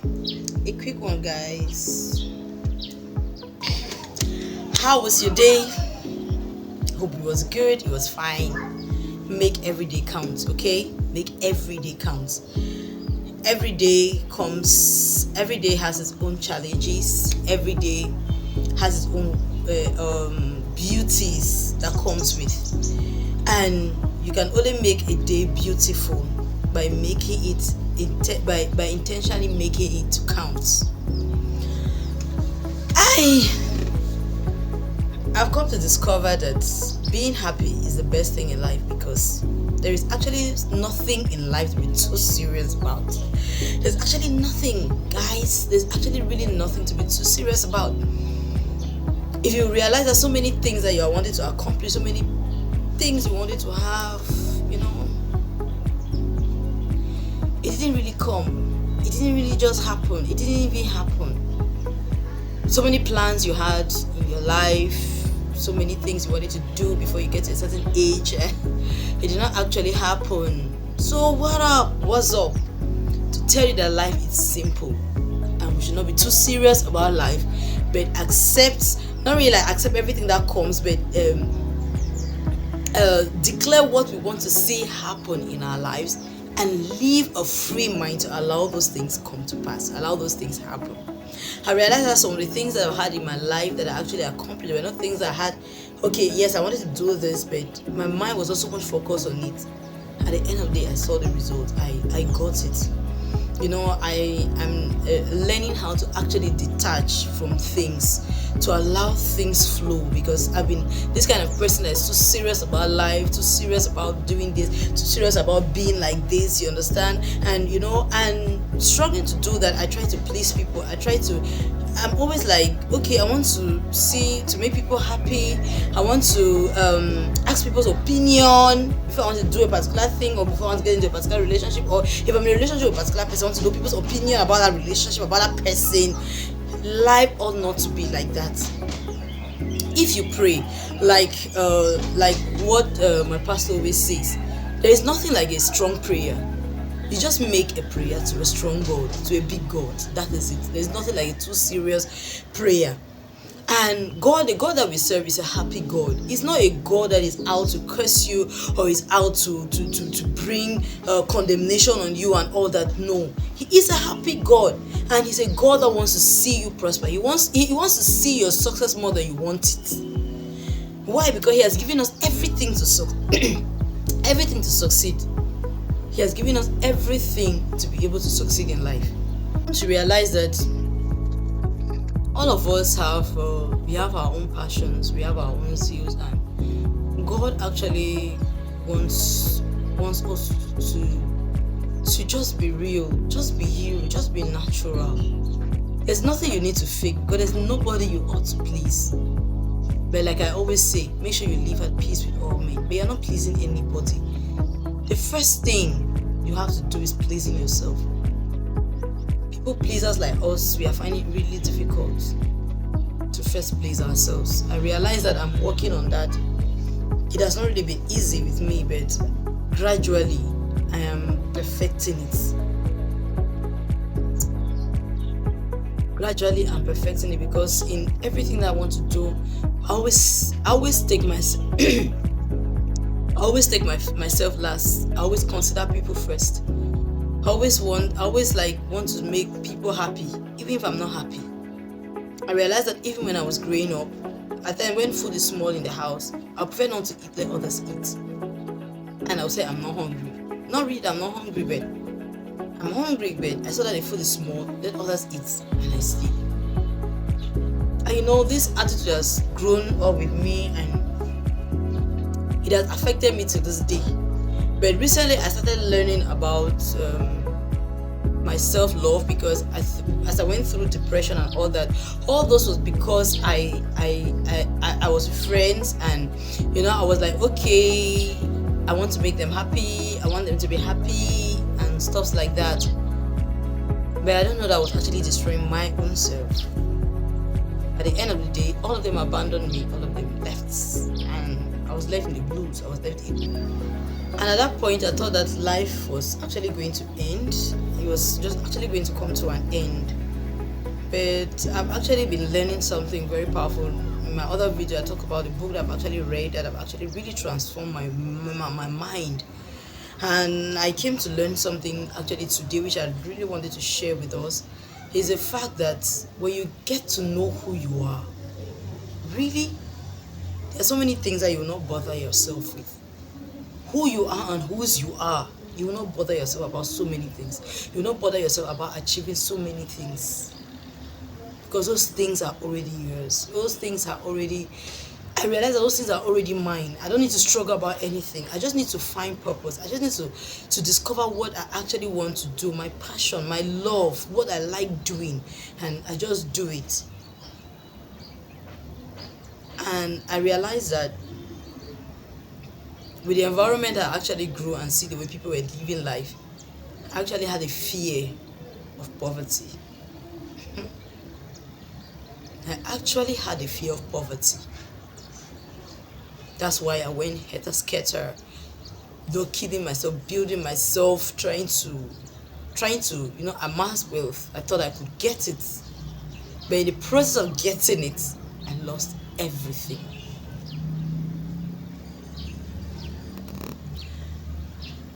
A quick one, guys. How was your day? Hope it was good, it was fine. Make every day count, okay? Make every day count. Every day has its own challenges. Every day has its own beauties that comes with. And you can only make a day beautiful by making it by intentionally making it to count. I've come to discover that being happy is the best thing in life, because there is actually nothing in life to be too serious about. There's actually nothing, guys. There's actually really nothing to be too serious about. If you realize that so many things that you are wanting to accomplish, so many things you wanted to have, it didn't really come. It didn't really just happen. It didn't even happen. So many plans you had in your life, so many things you wanted to do before you get to a certain age, it did not actually happen. So what up? What's up? To tell you that life is simple, and we should not be too serious about life, but accept everything that comes, but declare what we want to see happen in our lives, and leave a free mind to allow those things come to pass, allow those things happen. I realized that some of the things that I've had in my life that I actually accomplished were not things I had. Okay, yes, I wanted to do this, but my mind was not so much focused on it. At the end of the day, I saw the result. I got it. I am learning how to actually detach from things, to allow things flow, because I've been this kind of person that's too serious about life, too serious about doing this, too serious about being like this, you understand? And and struggling to do that. I try to please people. I'm always like, okay, I want to make people happy. I want to ask people's opinion before I want to do a particular thing, or before I want to get into a particular relationship, or if I'm in a relationship with a particular person, I want to know people's opinion about that relationship, about that person. Life ought not to be like that. If you pray, like what my pastor always says, there is nothing like a strong prayer. You just make a prayer to a strong God, to a big God. That is it. There's nothing like a too serious prayer. And the God that we serve is a happy God. He's not a God that is out to curse you, or is out to bring condemnation on you and all that. No, He is a happy God, and He's a God that wants to see you prosper. He wants to see your success more than you want it. Why? Because He has given us everything to succeed. He has given us everything to be able to succeed in life. To realize that all of us have our own passions, we have our own skills, and God actually wants us to just be real, just be you, just be natural. There's nothing you need to fake, because there's nobody you ought to please. But like I always say, make sure you live at peace with all men. But you're not pleasing anybody. The first thing you have to do is pleasing yourself. People pleasers like us, we are finding it really difficult to first please ourselves. I realize that I'm working on that. It has not really been easy with me, but gradually I am perfecting it. Gradually I'm perfecting it, because in everything that I want to do, I always take myself I always take myself last. I always consider people first. I always want to make people happy, even if I'm not happy. I realized that even when I was growing up, at times when food is small in the house, I prefer not to eat, let others eat. And I'll say I'm not hungry. Not really that I'm not hungry, but I'm hungry, but I saw that the food is small, let others eat, and I sleep. And this attitude has grown up with me, and it has affected me to this day. But recently I started learning about my self-love, because as I went through depression and all that, all those was because I was with friends, and I was like, okay, I want to make them happy, I want them to be happy and stuff like that. But I don't know that I was actually destroying my own self. At the end of the day, all of them abandoned me, all of them left, and I was left in the blues. And at that point, I thought that life was actually going to end. it was just actually going to come to an end. But I've actually been learning something very powerful. In my other video, I talk about the book that I've actually read that I've actually really transformed my mind. And I came to learn something actually today, which I really wanted to share with us. Is the fact that when you get to know who you are, really, there's so many things that you will not bother yourself with. Who you are and whose you are, you will not bother yourself about so many things. You will not bother yourself about achieving so many things, because those things are already yours. Those things are already, I realize that those things are already mine. I don't need to struggle about anything. I just need to find purpose. I just need to discover what I actually want to do, my passion, my love, what I like doing, and I just do it. And I realized that with the environment I actually grew and see the way people were living life, I actually had a fear of poverty. I actually had a fear of poverty. That's why I went helter-skelter, kidding myself, building myself, trying to amass wealth. I thought I could get it, but in the process of getting it, I lost everything.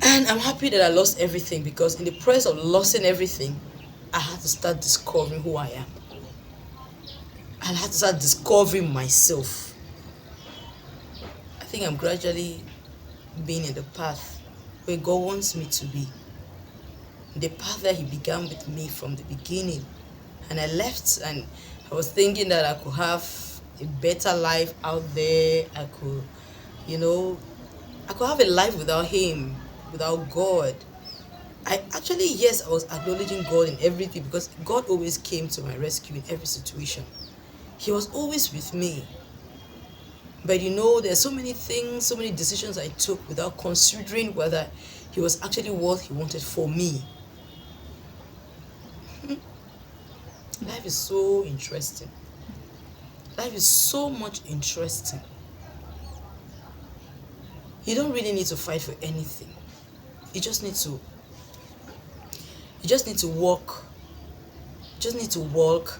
And I'm happy that I lost everything, because in the process of losing everything, I had to start discovering who I am. I had to start discovering myself. I think I'm gradually being in the path where God wants me to be. The path that He began with me from the beginning. And I left, and I was thinking that I could have a better life out there. I could have a life without Him, without God. I was acknowledging God in everything, because God always came to my rescue in every situation. He was always with me. But there's so many things, so many decisions I took without considering whether He was actually what He wanted for me. Life is so interesting. Life is so much interesting. You don't really need to fight for anything. You just need to walk. You just need to walk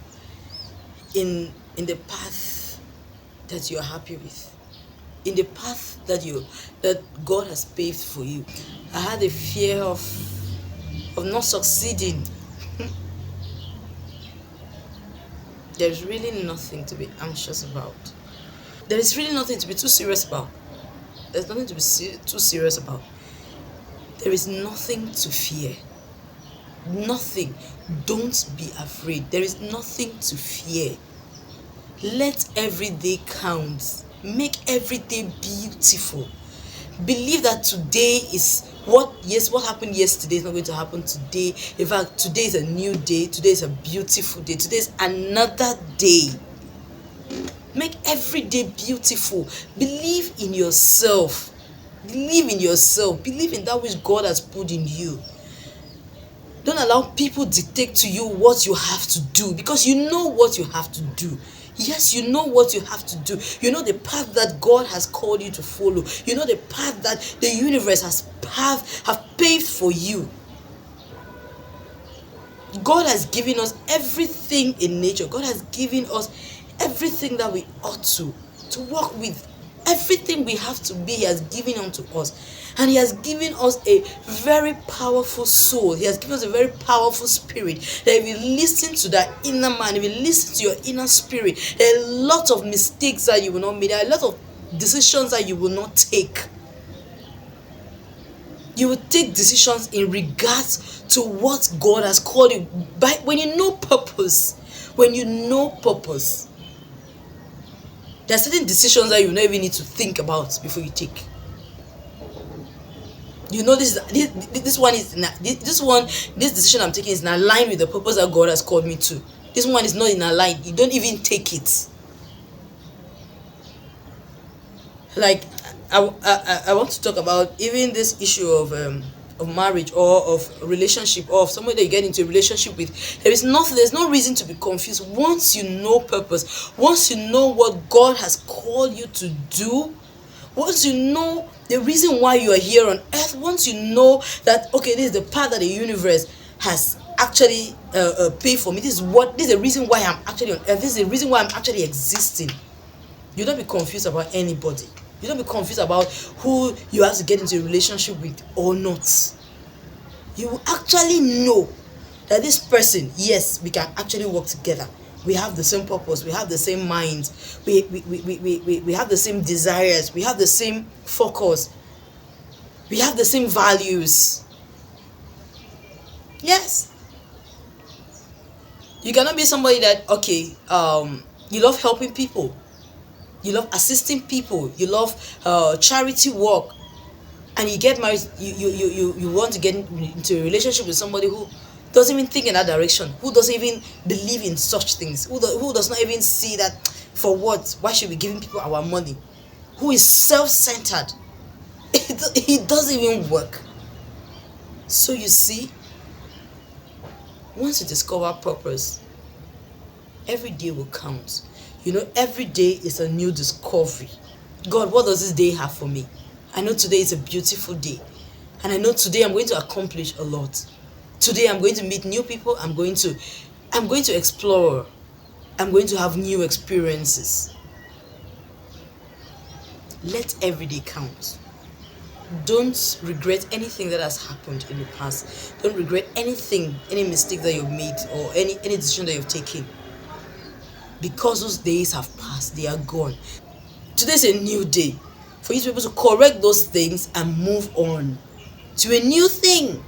in the path that you're happy with, in the path that God has paved for you. I had a fear of not succeeding. There's really nothing to be anxious about. There is really nothing to be too serious about. There's nothing to be too serious about. There is nothing to fear. Nothing. Don't be afraid. There is nothing to fear. Let every day count. Make every day beautiful. Believe that today is what happened yesterday is not going to happen today. In fact, today is a new day. Today is a beautiful day. Today is another day. Make every day beautiful. Believe in yourself. Believe in yourself. Believe in that which God has put in you. Don't allow people dictate to you what you have to do, because you know what you have to do. Yes, you know what you have to do. You know the path that God has called you to follow. You know the path that the universe have paved for you. God has given us everything in nature. God has given us everything that we ought to work with. Everything we have to be, He has given unto us. And He has given us a very powerful soul. He has given us a very powerful spirit. That if you listen to that inner man, if you listen to your inner spirit, there are a lot of mistakes that you will not make. There are a lot of decisions that you will not take. You will take decisions in regards to what God has called you. When you know purpose, there are certain decisions that you don't even need to think about before you take. This decision I'm taking is in line with the purpose that God has called me to. This one is not in line. You don't even take it. Like I want to talk about even this issue of marriage or of relationship, or of somebody that you get into a relationship with. There's no reason to be confused. Once you know purpose, once you know what God has called you to do, once you know the reason why you are here on earth, once you know that, okay, this is the path of the universe, has actually paid for me. This is the reason why I'm actually on earth. This is the reason why I'm actually existing. You don't be confused about anybody. You don't be confused about who you have to get into a relationship with or not. You will actually know that this person, yes, we can actually work together. We have the same purpose, we have the same minds, we have the same desires, we have the same focus, we have the same values. Yes. You cannot be somebody that, okay, you love helping people, you love assisting people, you love charity work, and you get married, you want to get into a relationship with somebody who doesn't even think in that direction, who doesn't even believe in such things, who does not even see that, for what, why should we be giving people our money, who is self-centered. It doesn't even work. So you see, once you discover purpose, every day will count. You know, every day is a new discovery. God, what does this day have for me? I know today is a beautiful day, and I know today I'm going to accomplish a lot. Today I'm going to meet new people. I'm going to explore. I'm going to have new experiences. Let every day count. Don't regret anything that has happened in the past. Don't regret anything, any mistake that you've made, or any decision that you've taken, because those days have passed. They are gone. Today's a new day for you to be able to correct those things and move on to a new thing.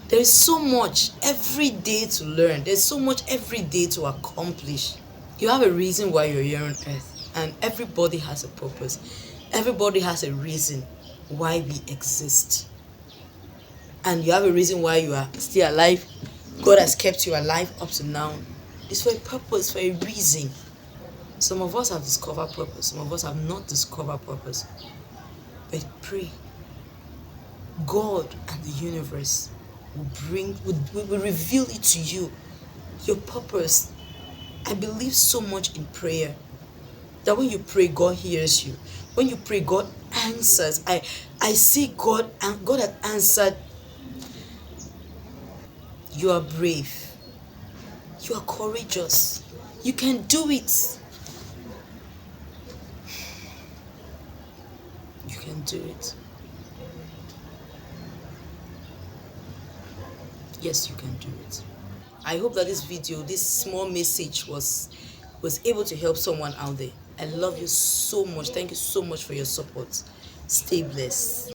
There is so much every day to learn. There's so much every day to accomplish. You have a reason why you're here on earth, and everybody has a purpose. Everybody has a reason why we exist. And you have a reason why you are still alive. God has kept you alive up to now. It's for a purpose, for a reason. Some of us have discovered purpose. Some of us have not discovered purpose. But pray. God and the universe will reveal it to you. Your purpose. I believe so much in prayer, that when you pray, God hears you. When you pray, God answers. I see God, and God has answered. You are brave. You are courageous. You can do it. You can do it. Yes, you can do it. I hope that this video, this small message was able to help someone out there. I love you so much. Thank you so much for your support. Stay blessed.